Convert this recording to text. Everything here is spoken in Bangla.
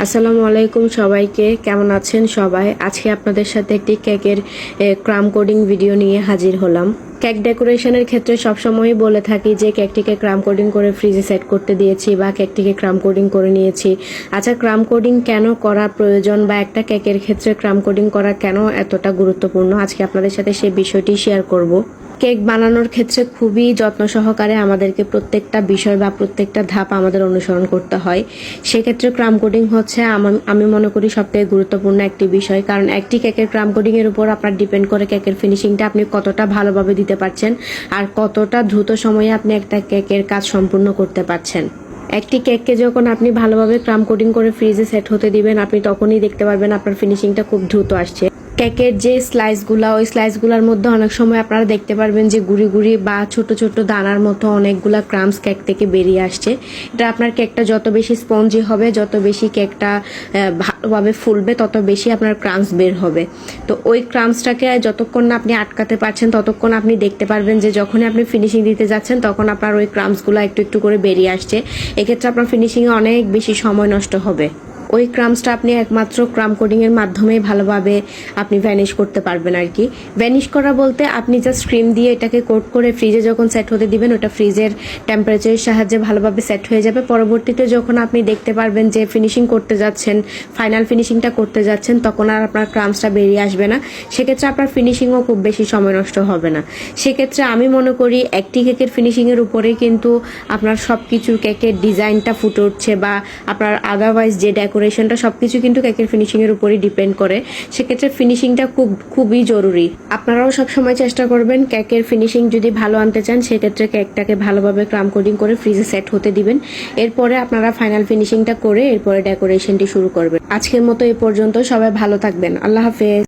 আসসালামু আলাইকুম সবাইকে, কেমন আছেন সবাই? আজকে আপনাদের সাথে একটি কেকের ক্রাম কোডিং ভিডিও নিয়ে হাজির হলাম। কেক ডেকোরেশনের ক্ষেত্রে সবসময়ই বলে থাকি যে কেকটিকে ক্রাম কোডিং করে ফ্রিজে সেট করতে দিয়েছি বা কেকটিকে ক্রাম কোডিং করে নিয়েছি। আচ্ছা, ক্রাম কোডিং কেন করা প্রয়োজন বা একটা কেকের ক্ষেত্রে ক্রাম কোডিং করা কেন এতটা গুরুত্বপূর্ণ, আজকে আপনাদের সাথে সেই বিষয়টি শেয়ার করব। কেক বানানোর ক্ষেত্রে খুবই যত্ন সহকারে আমাদেরকে প্রত্যেকটা বিষয় বা প্রত্যেকটা ধাপ আমাদের অনুসরণ করতে হয়। সেক্ষেত্রে ক্রাম কোডিং হচ্ছে আমি মনে করি সবথেকে গুরুত্বপূর্ণ একটি বিষয়, কারণ একটি কেকের ক্রাম কোডিং এর উপর আপনার ডিপেন্ড করে কেকের ফিনিশিংটা আপনি কতটা ভালোভাবে দিতে পারছেন আর কতটা দ্রুত সময়ে আপনি একটা কেকের কাজ সম্পূর্ণ করতে পারছেন। একটি কেককে যখন আপনি ভালোভাবে ক্রাম কোডিং করে ফ্রিজে সেট হতে দিবেন, আপনি তখনই দেখতে পারবেন আপনার ফিনিশিংটা খুব দ্রুত আসছে। কেকের যে স্লাইসগুলা, ওই স্লাইসগুলোর মধ্যে অনেক সময় আপনারা দেখতে পারবেন যে গুড়ি গুড়ি বা ছোট ছোট দানার মতো অনেকগুলা ক্রামস কেক থেকে বেরিয়ে আসছে। এটা আপনার কেকটা যত বেশি স্পঞ্জি হবে, যত বেশি কেকটা ভালোভাবে ফুলবে, তত বেশি আপনার ক্রামস বের হবে। তো ওই ক্রামসটাকে যতক্ষণ না আপনি আটকাতে পারছেন ততক্ষণ আপনি দেখতে পারবেন যে যখনই আপনি ফিনিশিং দিতে যাচ্ছেন তখন আপনার ওই ক্রামসগুলো একটু একটু করে বেরিয়ে আসছে। এক্ষেত্রে আপনার ফিনিশিংয়ে অনেক বেশি সময় নষ্ট হবে। ওই ক্রামসটা আপনি একমাত্র ক্রাম কোডিং এর মাধ্যমেই ভালোভাবে আপনি ভ্যানিশ করতে পারবেন আর কি। ভ্যানিশ করা বলতে আপনি জাস্ট ক্রিম দিয়ে এটাকে কোট করে ফ্রিজে যখন সেট হতে দিবেন, ওটা ফ্রিজের টেম্পারেচারের সাহায্যে ভালোভাবে সেট হয়ে যাবে। পরবর্তীতে যখন আপনি দেখতে পারবেন যে ফিনিশিং করতে যাচ্ছেন, ফাইনাল ফিনিশিংটা করতে যাচ্ছেন, তখন আর আপনার ক্রামসটা বেরিয়ে আসবে না। সেক্ষেত্রে আপনার ফিনিশিংও খুব বেশি সময় নষ্ট হবে না। সেক্ষেত্রে আমি মনে করি একটি কেকের ফিনিশিং এর উপরেই কিন্তু আপনার সবকিছু, কেকের ডিজাইনটা ফুটে উঠছে বা আপনার আদারওয়াইজ যে ডেকোরেশনটা, সবকিছু কিন্তু কেকের ফিনিশিং এর উপরই ডিপেন্ড করে। সেক্ষেত্রে ফিনিশিংটা খুবই জরুরি। আপনারাও সবসময় চেষ্টা করবেন কেকের ফিনিশিং যদি ভালো আনতে চান, সেক্ষেত্রে কেকটাকে ভালোভাবে ক্রাম কোডিং করে ফ্রিজে সেট হতে দিবেন। এরপরে আপনারা ফাইনাল ফিনিশিংটা করে এরপরে ডেকোরেশনটি শুরু করবেন। আজকের মতো এই পর্যন্ত, সবাই ভালো থাকবেন। আল্লাহ হাফেজ।